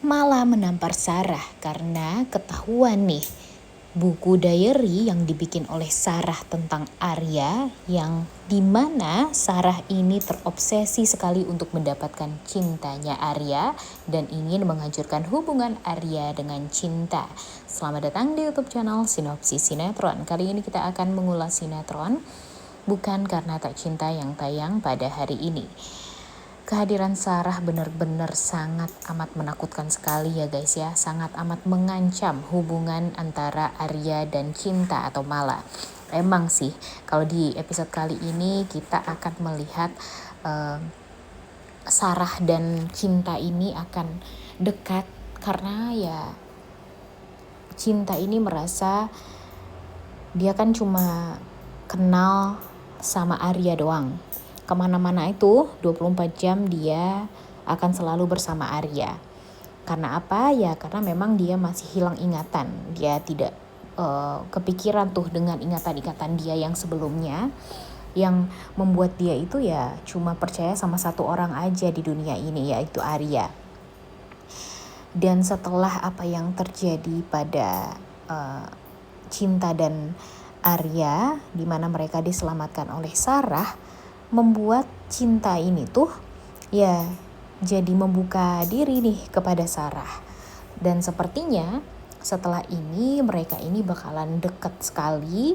malah menampar Sarah karena ketahuan nih buku diary yang dibikin oleh Sarah tentang Arya, yang dimana Sarah ini terobsesi sekali untuk mendapatkan cintanya Arya dan ingin menghancurkan hubungan Arya dengan cinta. Selamat datang di YouTube channel Sinopsis Sinetron. Kali ini kita akan mengulas sinetron Bukan Karena Tak Cinta yang tayang pada hari ini. Kehadiran Sarah benar-benar sangat amat menakutkan sekali ya guys ya. Sangat amat mengancam hubungan antara Arya dan Cinta atau Mala. Emang sih kalau di episode kali ini kita akan melihat Sarah dan Cinta ini akan dekat karena ya Cinta ini merasa dia kan cuma kenal sama Arya doang. Kemana-mana itu 24 jam dia akan selalu bersama Arya. Karena apa? Ya karena memang dia masih hilang ingatan. Dia tidak kepikiran tuh dengan ingatan-ingatan dia yang sebelumnya. Yang membuat dia itu ya cuma percaya sama satu orang aja di dunia ini, yaitu Arya. Dan setelah apa yang terjadi pada Cinta dan Arya, di mana mereka diselamatkan oleh Sarah, membuat Cinta ini tuh ya jadi membuka diri nih kepada Sarah. Dan sepertinya setelah ini mereka ini bakalan deket sekali.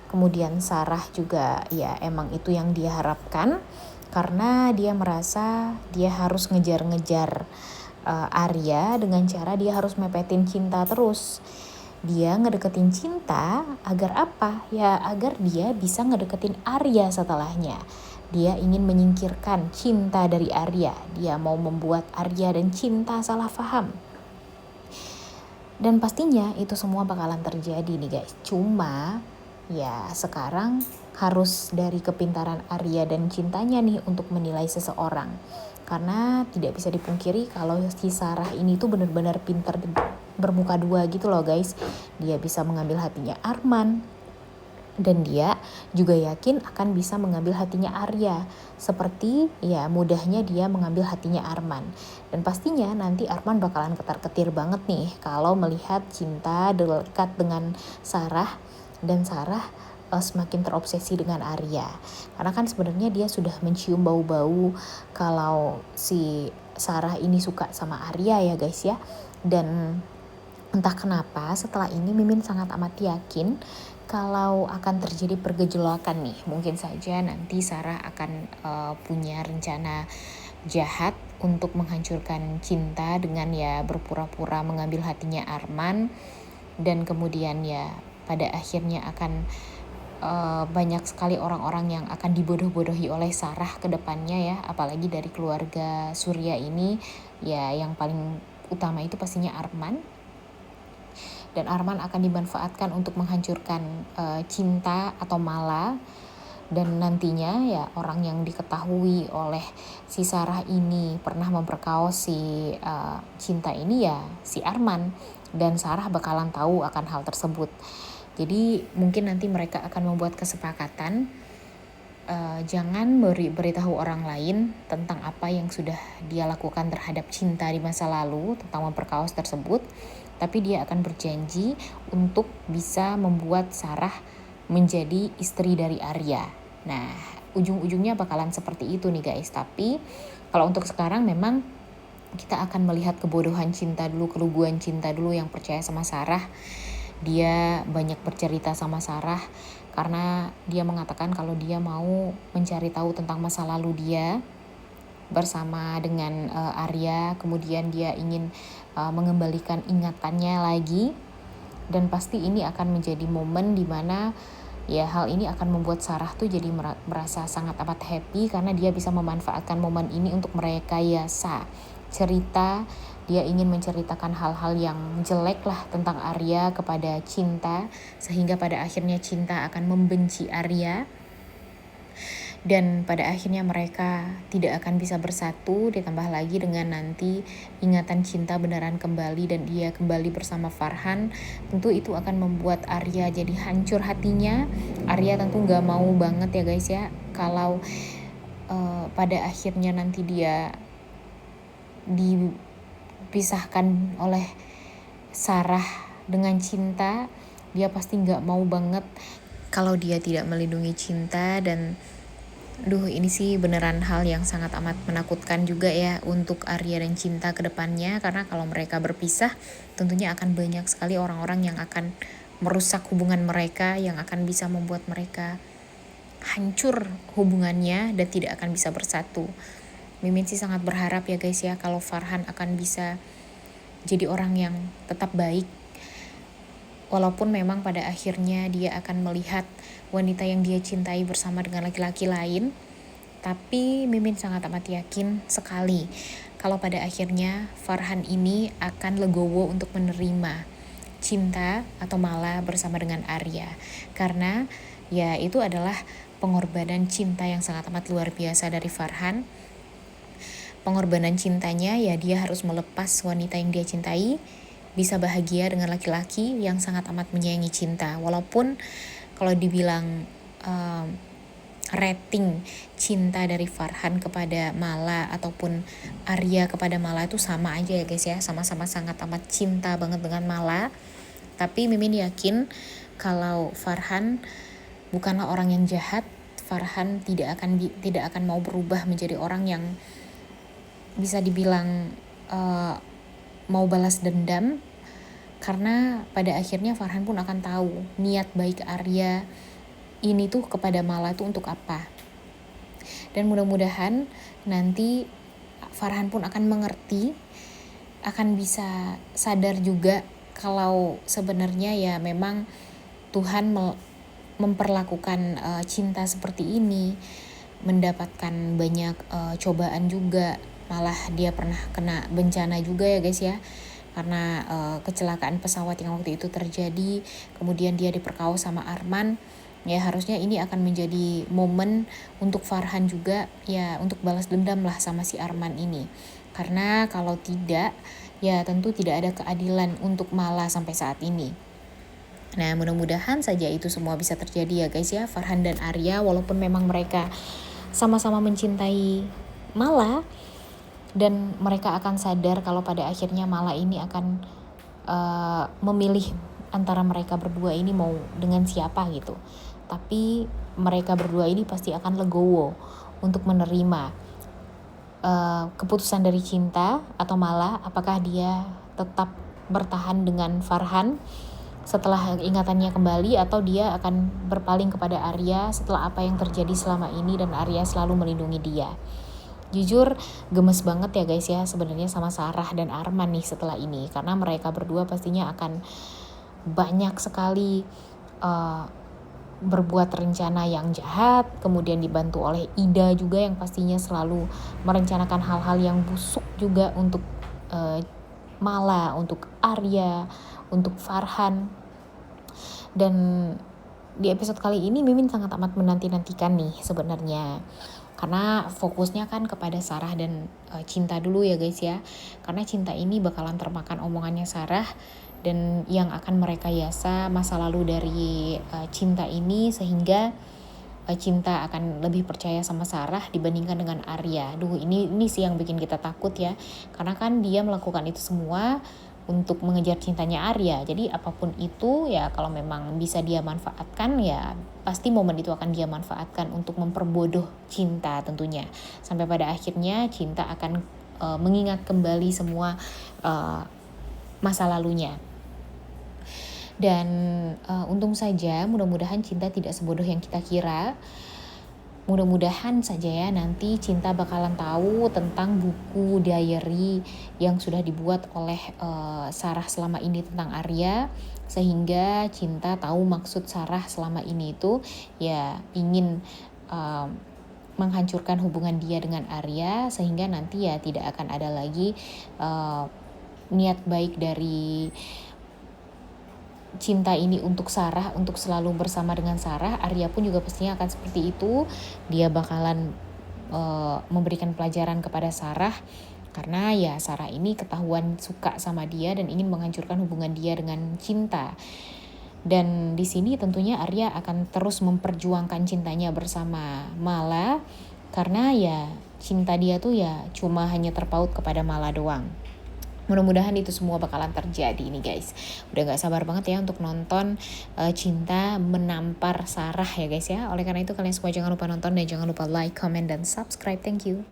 Kemudian Sarah juga ya emang itu yang dia harapkan, karena dia merasa dia harus ngejar-ngejar Arya dengan cara dia harus mepetin Cinta terus. Dia ngedeketin Cinta agar apa? Ya agar dia bisa ngedeketin Arya setelahnya. Dia ingin menyingkirkan Cinta dari Arya. Dia mau membuat Arya dan Cinta salah paham. Dan pastinya itu semua bakalan terjadi nih guys. Cuma ya sekarang harus dari kepintaran Arya dan Cintanya nih untuk menilai seseorang. Karena tidak bisa dipungkiri kalau si Sarah ini tuh benar-benar pintar bermuka dua gitu loh guys. Dia bisa mengambil hatinya Arman, dan dia juga yakin akan bisa mengambil hatinya Arya. Seperti ya mudahnya dia mengambil hatinya Arman. Dan pastinya nanti Arman bakalan ketar-ketir banget nih kalau melihat Cinta dekat dengan Sarah, dan Sarah semakin terobsesi dengan Arya. Karena kan sebenarnya dia sudah mencium bau-bau kalau si Sarah ini suka sama Arya ya guys ya. Dan entah kenapa setelah ini Mimin sangat amat yakin kalau akan terjadi pergejolakan nih. Mungkin saja nanti Sarah akan punya rencana jahat untuk menghancurkan Cinta dengan ya berpura-pura mengambil hatinya Arman. Dan kemudian ya pada akhirnya akan banyak sekali orang-orang yang akan dibodoh-bodohi oleh Sarah ke depannya ya. Apalagi dari keluarga Surya ini ya, yang paling utama itu pastinya Arman. Dan Arman akan dimanfaatkan untuk menghancurkan Cinta atau Mala. Dan nantinya ya orang yang diketahui oleh si Sarah ini pernah memperkaos si Cinta ini ya si Arman. Dan Sarah bakalan tahu akan hal tersebut. Jadi mungkin nanti mereka akan membuat kesepakatan jangan beritahu orang lain tentang apa yang sudah dia lakukan terhadap Cinta di masa lalu, tentang memperkaos tersebut. Tapi dia akan berjanji untuk bisa membuat Sarah menjadi istri dari Arya. Nah, ujung-ujungnya bakalan seperti itu nih guys. Tapi kalau untuk sekarang memang kita akan melihat kebodohan Cinta dulu, keluguan Cinta dulu yang percaya sama Sarah. Dia banyak bercerita sama Sarah karena dia mengatakan kalau dia mau mencari tahu tentang masa lalu dia bersama dengan Arya. Kemudian dia ingin mengembalikan ingatannya lagi. Dan pasti ini akan menjadi momen dimana ya hal ini akan membuat Sarah tuh jadi merasa sangat amat happy, karena dia bisa memanfaatkan momen ini untuk merekayasa cerita. Dia ingin menceritakan hal-hal yang jelek lah tentang Arya kepada Cinta, sehingga pada akhirnya Cinta akan membenci Arya. Dan pada akhirnya mereka tidak akan bisa bersatu, ditambah lagi dengan nanti ingatan Cinta beneran kembali dan dia kembali bersama Farhan. Tentu itu akan membuat Arya jadi hancur hatinya. Arya tentu gak mau banget ya guys ya kalau pada akhirnya nanti dia dipisahkan oleh Sarah dengan cinta, dia pasti gak mau banget kalau dia tidak melindungi cinta. Dan ini sih beneran hal yang sangat amat menakutkan juga ya untuk Arya dan Cinta ke depannya, karena kalau mereka berpisah tentunya akan banyak sekali orang-orang yang akan merusak hubungan mereka, yang akan bisa membuat mereka hancur hubungannya dan tidak akan bisa bersatu. Mimin sih sangat berharap ya guys ya, kalau Farhan akan bisa jadi orang yang tetap baik, walaupun memang pada akhirnya dia akan melihat wanita yang dia cintai bersama dengan laki-laki lain. Tapi Mimin sangat amat yakin sekali kalau pada akhirnya Farhan ini akan legowo untuk menerima Cinta atau Mala bersama dengan Arya, karena ya itu adalah pengorbanan cinta yang sangat amat luar biasa dari Farhan. Pengorbanan cintanya ya dia harus melepas wanita yang dia cintai, bisa bahagia dengan laki-laki yang sangat amat menyayangi Cinta. Walaupun kalau dibilang rating cinta dari Farhan kepada Mala ataupun Arya kepada Mala itu sama aja ya guys ya, sama-sama sangat amat cinta banget dengan Mala. Tapi Mimin yakin kalau Farhan bukanlah orang yang jahat. Farhan tidak akan mau berubah menjadi orang yang bisa dibilang mau balas dendam, karena pada akhirnya Farhan pun akan tahu niat baik Arya ini tuh kepada Mala tuh untuk apa. Dan mudah-mudahan nanti Farhan pun akan mengerti, akan bisa sadar juga kalau sebenarnya ya memang Tuhan memperlakukan cinta seperti ini, mendapatkan banyak cobaan juga. Malah dia pernah kena bencana juga ya guys ya, karena kecelakaan pesawat yang waktu itu terjadi, kemudian dia diperkaos sama Arman. Ya harusnya ini akan menjadi momen untuk Farhan juga ya untuk balas dendam lah sama si Arman ini, karena kalau tidak ya tentu tidak ada keadilan untuk Mala sampai saat ini. Nah mudah-mudahan saja itu semua bisa terjadi ya guys ya. Farhan dan Arya walaupun memang mereka sama-sama mencintai Mala, dan mereka akan sadar kalau pada akhirnya Mala ini akan memilih antara mereka berdua ini mau dengan siapa gitu. Tapi mereka berdua ini pasti akan legowo untuk menerima keputusan dari Cinta atau Mala, apakah dia tetap bertahan dengan Farhan setelah ingatannya kembali, atau dia akan berpaling kepada Arya setelah apa yang terjadi selama ini dan Arya selalu melindungi dia. Jujur gemes banget ya guys ya sebenarnya sama Sarah dan Arman nih setelah ini, karena mereka berdua pastinya akan banyak sekali berbuat rencana yang jahat, kemudian dibantu oleh Ida juga yang pastinya selalu merencanakan hal-hal yang busuk juga untuk Mala, untuk Arya, untuk Farhan. Dan di episode kali ini Mimin sangat amat menanti-nantikan nih sebenarnya, karena fokusnya kan kepada Sarah dan Cinta dulu ya guys ya, karena Cinta ini bakalan termakan omongannya Sarah dan yang akan merekayasa masa lalu dari Cinta ini, sehingga Cinta akan lebih percaya sama Sarah dibandingkan dengan Arya. Ini sih yang bikin kita takut ya, karena kan dia melakukan itu semua untuk mengejar cintanya Arya. Jadi apapun itu ya kalau memang bisa dia manfaatkan ya pasti momen itu akan dia manfaatkan untuk memperbodoh Cinta tentunya. Sampai pada akhirnya Cinta akan mengingat kembali semua masa lalunya. Dan untung saja mudah-mudahan Cinta tidak sebodoh yang kita kira. Mudah-mudahan saja ya nanti Cinta bakalan tahu tentang buku diary yang sudah dibuat oleh Sarah selama ini tentang Arya, sehingga Cinta tahu maksud Sarah selama ini itu ya ingin menghancurkan hubungan dia dengan Arya, sehingga nanti ya tidak akan ada lagi niat baik dari Cinta ini untuk Sarah, untuk selalu bersama dengan Sarah. Arya pun juga pastinya akan seperti itu. Dia bakalan memberikan pelajaran kepada Sarah, karena ya Sarah ini ketahuan suka sama dia dan ingin menghancurkan hubungan dia dengan Cinta. Dan di sini tentunya Arya akan terus memperjuangkan cintanya bersama Mala, karena ya cinta dia tuh ya cuma hanya terpaut kepada Mala doang. Mudah-mudahan itu semua bakalan terjadi nih guys. Udah gak sabar banget ya untuk nonton Cinta Menampar Sarah ya guys ya. Oleh karena itu kalian semua jangan lupa nonton dan jangan lupa like, comment, dan subscribe. Thank you.